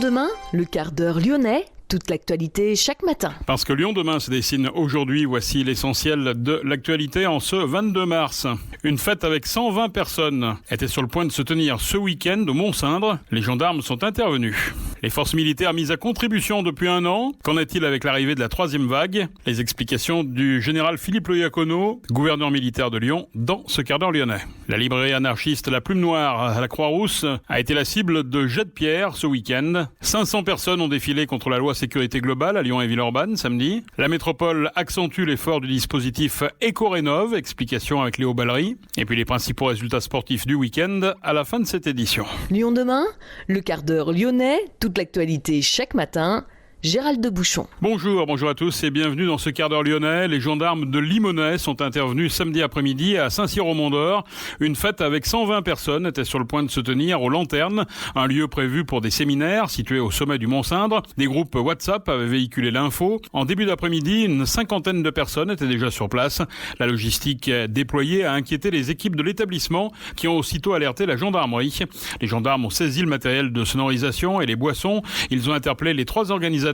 demain, le quart d'heure lyonnais, toute l'actualité chaque matin. Parce que Lyon demain se dessine aujourd'hui, voici l'essentiel de l'actualité en ce 22 mars. Une fête avec 120 personnes était sur le point de se tenir ce week-end au Mont-Cindre. Les gendarmes sont intervenus. Les forces militaires mises à contribution depuis un an. Qu'en est-il avec l'arrivée de la troisième vague? Les explications du général Philippe Loyacono, gouverneur militaire de Lyon, dans ce quart d'heure lyonnais. La librairie anarchiste La Plume Noire à la Croix-Rousse a été la cible de jets de pierre ce week-end. 500 personnes ont défilé contre la loi sécurité globale à Lyon et Villeurbanne samedi. La métropole accentue l'effort du dispositif Éco-Rénov', explication avec Léo Ballery. Et puis les principaux résultats sportifs du week-end à la fin de cette édition. Lyon demain, le quart d'heure lyonnais, toute l'actualité chaque matin. Gérald de Bouchon. Bonjour à tous et bienvenue dans ce quart d'heure lyonnais. Les gendarmes de Limonest sont intervenus samedi après-midi à Saint-Cyr-au-Mont-d'Or. Une fête avec 120 personnes était sur le point de se tenir aux Lanternes, un lieu prévu pour des séminaires situé au sommet du Mont-Cindre. Des groupes WhatsApp avaient véhiculé l'info. En début d'après-midi, une cinquantaine de personnes étaient déjà sur place. La logistique déployée a inquiété les équipes de l'établissement qui ont aussitôt alerté la gendarmerie. Les gendarmes ont saisi le matériel de sonorisation et les boissons. Ils ont interpellé les trois organisateurs.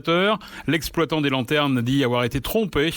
L'exploitant des lanternes dit avoir été trompé.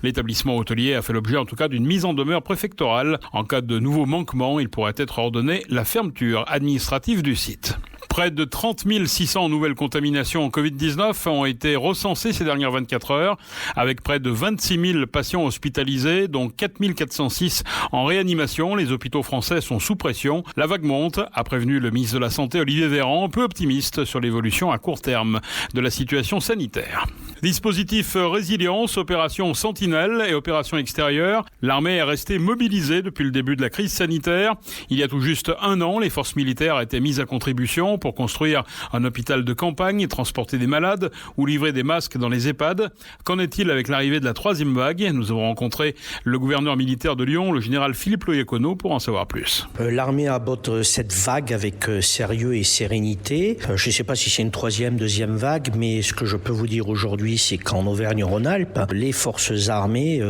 L'établissement hôtelier a fait l'objet en tout cas d'une mise en demeure préfectorale. En cas de nouveau manquement, il pourrait être ordonné la fermeture administrative du site. Près de 30 600 nouvelles contaminations en Covid-19 ont été recensées ces dernières 24 heures, avec près de 26 000 patients hospitalisés, dont 4 406 en réanimation. Les hôpitaux français sont sous pression. La vague monte, a prévenu le ministre de la Santé Olivier Véran, peu optimiste sur l'évolution à court terme de la situation sanitaire. Dispositif résilience, opération Sentinelle et opération extérieure. L'armée est restée mobilisée depuis le début de la crise sanitaire. Il y a tout juste un an, les forces militaires étaient mises à contribution pour construire un hôpital de campagne, transporter des malades ou livrer des masques dans les EHPAD. Qu'en est-il avec l'arrivée de la troisième vague? Nous avons rencontré le gouverneur militaire de Lyon, le général Philippe Loyacono, pour en savoir plus. L'armée aborde cette vague avec sérieux et sérénité. Je ne sais pas si c'est une troisième, deuxième vague, mais ce que je peux vous dire aujourd'hui, c'est qu'en Auvergne-Rhône-Alpes, les forces armées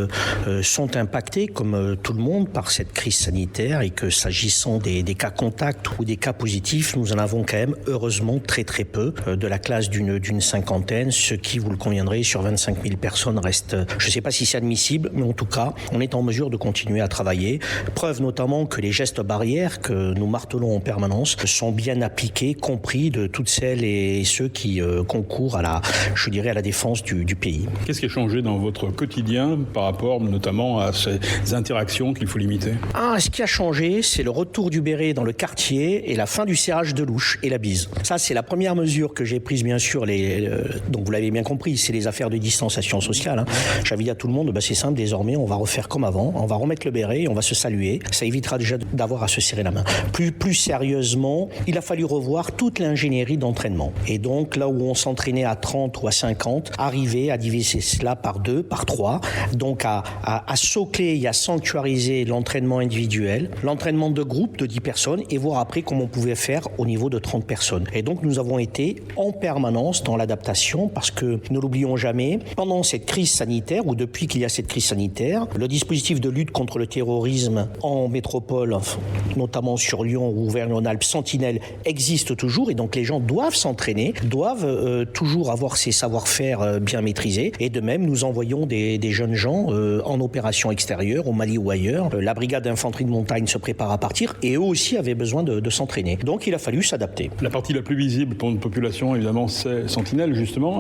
sont impactées, comme tout le monde, par cette crise sanitaire et que s'agissant des cas contacts ou des cas positifs, nous en avons quand même heureusement très peu, de la classe d'une cinquantaine, ce qui, vous le conviendrez, sur 25 000 personnes reste, je ne sais pas si c'est admissible, mais en tout cas, on est en mesure de continuer à travailler. Preuve notamment que les gestes barrières que nous martelons en permanence sont bien appliqués, compris de toutes celles et ceux qui concourent à la défense du pays. Qu'est-ce qui a changé dans votre quotidien par rapport notamment à ces interactions qu'il faut limiter? Ce qui a changé, c'est le retour du béret dans le quartier et la fin du serrage de louche et la bise. Ça, c'est la première mesure que j'ai prise, bien sûr. Donc, vous l'avez bien compris, c'est les affaires de distanciation sociale. J'avais dit à tout le monde, c'est simple, désormais, on va refaire comme avant. On va remettre le béret et on va se saluer. Ça évitera déjà d'avoir à se serrer la main. Plus sérieusement, il a fallu revoir toute l'ingénierie d'entraînement. Et donc, là où on s'entraînait à 30 ou à 50, arriver à diviser cela par 2, par 3. Donc, à socler et à sanctuariser l'entraînement individuel, l'entraînement de groupe de 10 personnes et voir après comment on pouvait faire au niveau de 30 personnes. Et donc, nous avons été en permanence dans l'adaptation parce que, ne l'oublions jamais, pendant cette crise sanitaire ou depuis qu'il y a cette crise sanitaire, le dispositif de lutte contre le terrorisme en métropole, notamment sur Lyon ou Auvergne-Rhône-Alpes, Sentinelle, existe toujours et donc les gens doivent s'entraîner, doivent toujours avoir ces savoir-faire bien maîtrisés. Et de même, nous envoyons des jeunes gens en opération extérieure, au Mali ou ailleurs. La brigade d'infanterie de montagne se prépare à partir et eux aussi avaient besoin de s'entraîner. Donc, il a fallu s'adapter. La partie la plus visible pour une population, évidemment, c'est Sentinelle, justement.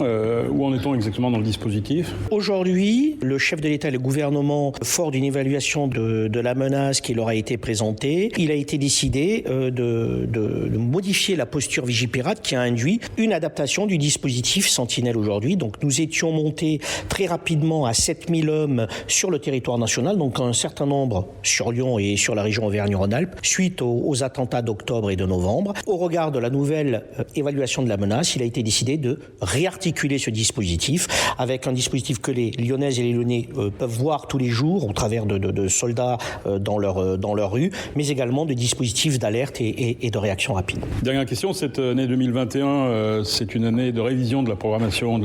Où en est-on exactement dans le dispositif? Aujourd'hui, le chef de l'État et le gouvernement, fort d'une évaluation de la menace qui leur a été présentée, il a été décidé de modifier la posture Vigipirate qui a induit une adaptation du dispositif Sentinelle aujourd'hui. Donc, nous étions montés très rapidement à 7000 hommes sur le territoire national, donc un certain nombre sur Lyon et sur la région Auvergne-Rhône-Alpes, suite aux attentats d'octobre et de novembre. Au regard de la nouvelle évaluation de la menace, il a été décidé de réarticuler ce dispositif avec un dispositif que les Lyonnaises et les Lyonnais peuvent voir tous les jours au travers de soldats dans leur rue, mais également de dispositifs d'alerte et de réaction rapide. Dernière question, cette année 2021, c'est une année de révision de la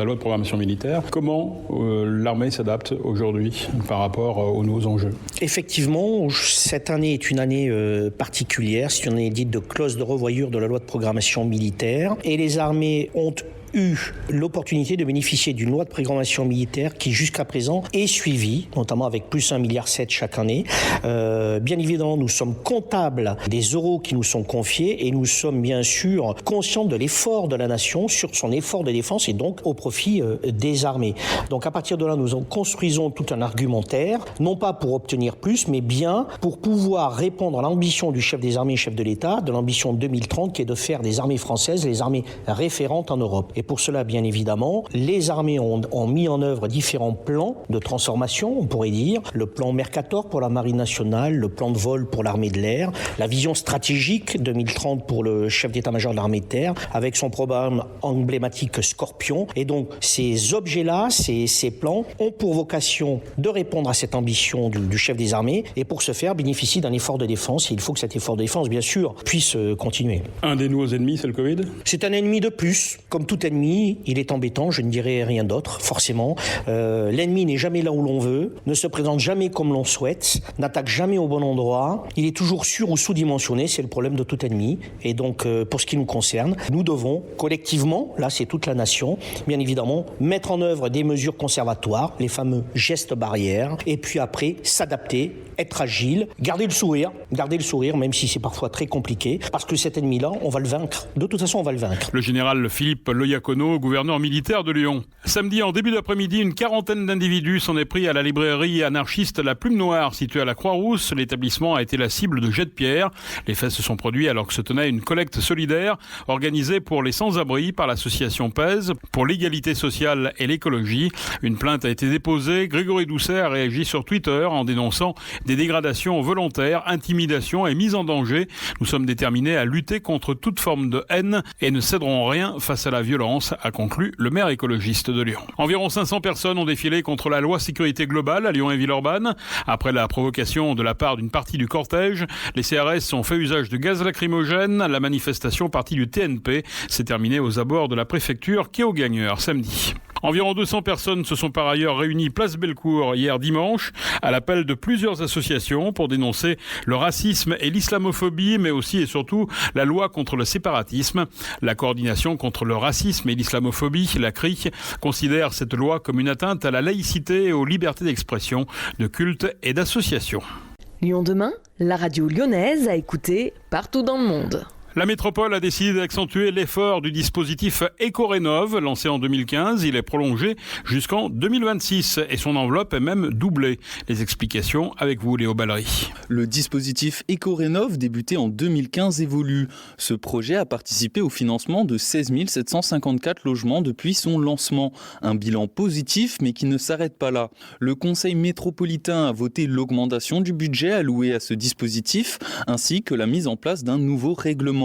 loi de programmation programmation militaire. Comment l'armée s'adapte aujourd'hui par rapport aux nouveaux enjeux ? Effectivement, cette année est une année particulière. C'est une année dite de clause de revoyure de la loi de programmation militaire. Et les armées ont eu l'opportunité de bénéficier d'une loi de programmation militaire qui jusqu'à présent est suivie, notamment avec plus 1,7 milliard chaque année. Bien évidemment, nous sommes comptables des euros qui nous sont confiés et nous sommes bien sûr conscients de l'effort de la nation sur son effort de défense et donc au profit des armées. Donc à partir de là, nous construisons tout un argumentaire, non pas pour obtenir plus, mais bien pour pouvoir répondre à l'ambition du chef des armées et chef de l'État, de l'ambition 2030 qui est de faire des armées françaises les armées référentes en Europe. Et pour cela, bien évidemment, les armées ont mis en œuvre différents plans de transformation, on pourrait dire. Le plan Mercator pour la Marine nationale, le plan de vol pour l'armée de l'air, la vision stratégique 2030 pour le chef d'état-major de l'armée de terre, avec son programme emblématique Scorpion. Et donc, ces objets-là, ces plans, ont pour vocation de répondre à cette ambition du chef des armées et pour ce faire, bénéficient d'un effort de défense. Et il faut que cet effort de défense, bien sûr, puisse continuer. Un des nouveaux ennemis, c'est le Covid ? C'est un ennemi de plus. Comme tout ennemi, il est embêtant, je ne dirais rien d'autre, forcément. L'ennemi n'est jamais là où l'on veut, ne se présente jamais comme l'on souhaite, n'attaque jamais au bon endroit, il est toujours sur- ou sous-dimensionné, c'est le problème de tout ennemi. Et donc, pour ce qui nous concerne, nous devons collectivement, là c'est toute la nation, bien évidemment, mettre en œuvre des mesures conservatoires, les fameux gestes barrières, et puis après, s'adapter, être agile, garder le sourire, même si c'est parfois très compliqué, parce que cet ennemi-là, on va le vaincre. De toute façon, on va le vaincre. Le général Philippe Loyacono, gouverneur militaire de Lyon. Samedi, en début d'après-midi, une quarantaine d'individus s'en est pris à la librairie anarchiste La Plume Noire, située à la Croix-Rousse. L'établissement a été la cible de jets de pierre. Les faits se sont produits alors que se tenait une collecte solidaire organisée pour les sans-abri par l'association PES, pour l'égalité sociale et l'écologie. Une plainte a été déposée. Grégory Doucet a réagi sur Twitter en dénonçant des dégradations volontaires, intimidations et mise en danger. Nous sommes déterminés à lutter contre toute forme de haine et ne céderons rien face à la violence, a conclu le maire écologiste de Lyon. Environ 500 personnes ont défilé contre la loi sécurité globale à Lyon et Villeurbanne. Après la provocation de la part d'une partie du cortège, les CRS ont fait usage de gaz lacrymogène. La manifestation partie du TNP s'est terminée aux abords de la préfecture quai aux Gagneurs samedi. Environ 200 personnes se sont par ailleurs réunies place Bellecour hier dimanche à l'appel de plusieurs associations pour dénoncer le racisme et l'islamophobie, mais aussi et surtout la loi contre le séparatisme. La coordination contre le racisme et l'islamophobie, la CRIC, considère cette loi comme une atteinte à la laïcité et aux libertés d'expression, de culte et d'association. Lyon demain, la radio lyonnaise à écouter partout dans le monde. La métropole a décidé d'accentuer l'effort du dispositif Éco-Rénov', lancé en 2015. Il est prolongé jusqu'en 2026 et son enveloppe est même doublée. Les explications avec vous, Léo Ballery. Le dispositif Éco-Rénov', débuté en 2015, évolue. Ce projet a participé au financement de 16 754 logements depuis son lancement. Un bilan positif, mais qui ne s'arrête pas là. Le Conseil métropolitain a voté l'augmentation du budget alloué à ce dispositif, ainsi que la mise en place d'un nouveau règlement.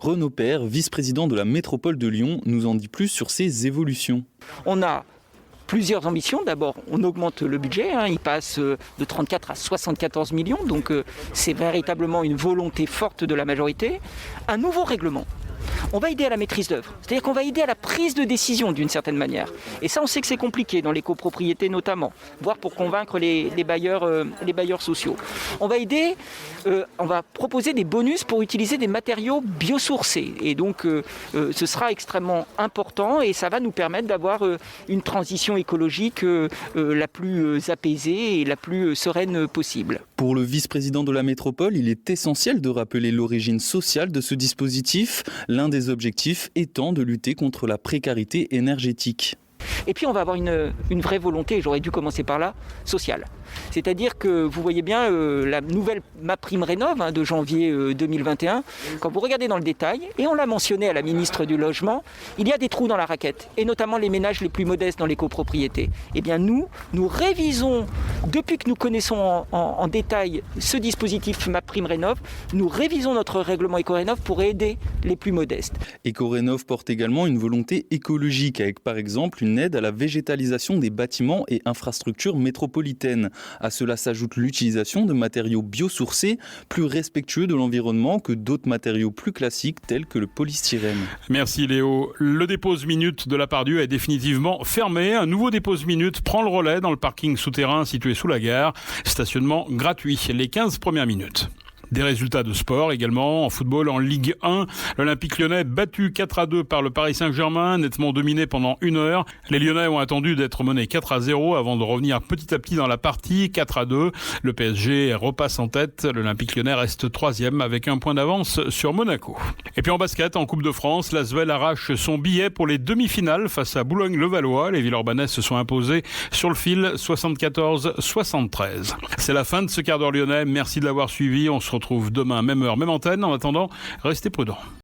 Renaud Père, vice-président de la métropole de Lyon, nous en dit plus sur ces évolutions. On a plusieurs ambitions. D'abord, on augmente le budget, il passe de 34 à 74 millions, donc c'est véritablement une volonté forte de la majorité. Un nouveau règlement. On va aider à la maîtrise d'œuvre, c'est-à-dire qu'on va aider à la prise de décision d'une certaine manière. Et ça, on sait que c'est compliqué dans les copropriétés notamment, voire pour convaincre les bailleurs sociaux. On va aider, on va proposer des bonus pour utiliser des matériaux biosourcés. Et donc, ce sera extrêmement important et ça va nous permettre d'avoir une transition écologique la plus apaisée et la plus sereine possible. Pour le vice-président de la métropole, il est essentiel de rappeler l'origine sociale de ce dispositif, l'un des objectifs étant de lutter contre la précarité énergétique. Et puis on va avoir une vraie volonté, j'aurais dû commencer par là, sociale. C'est-à-dire que vous voyez bien la nouvelle MaPrimeRénov' de janvier 2021, quand vous regardez dans le détail, et on l'a mentionné à la ministre du Logement, il y a des trous dans la raquette, et notamment les ménages les plus modestes dans les copropriétés. Eh bien nous révisons, depuis que nous connaissons en détail ce dispositif MaPrimeRénov', nous révisons notre règlement Éco-Rénov' pour aider les plus modestes. Éco-Rénov' porte également une volonté écologique, avec par exemple une aide à la végétalisation des bâtiments et infrastructures métropolitaines. À cela s'ajoute l'utilisation de matériaux biosourcés, plus respectueux de l'environnement que d'autres matériaux plus classiques tels que le polystyrène. Merci Léo. Le dépose-minute de la Pardieu est définitivement fermé. Un nouveau dépose-minute prend le relais dans le parking souterrain situé sous la gare. Stationnement gratuit les 15 premières minutes. Des résultats de sport également. En football, en Ligue 1, l'Olympique Lyonnais battu 4-2 par le Paris Saint-Germain, nettement dominé pendant 1 heure. Les Lyonnais ont attendu d'être menés 4-0 avant de revenir petit à petit dans la partie. 4-2. Le PSG repasse en tête. L'Olympique Lyonnais reste 3e avec 1 point d'avance sur Monaco. Et puis en basket, en Coupe de France, l'Asvel arrache son billet pour les demi-finales face à Boulogne-le-Valois. Les Villeurbanais se sont imposés sur le fil 74-73. C'est la fin de ce quart d'heure lyonnais. Merci de l'avoir suivi. On se retrouve demain, même heure, même antenne. En attendant, restez prudents.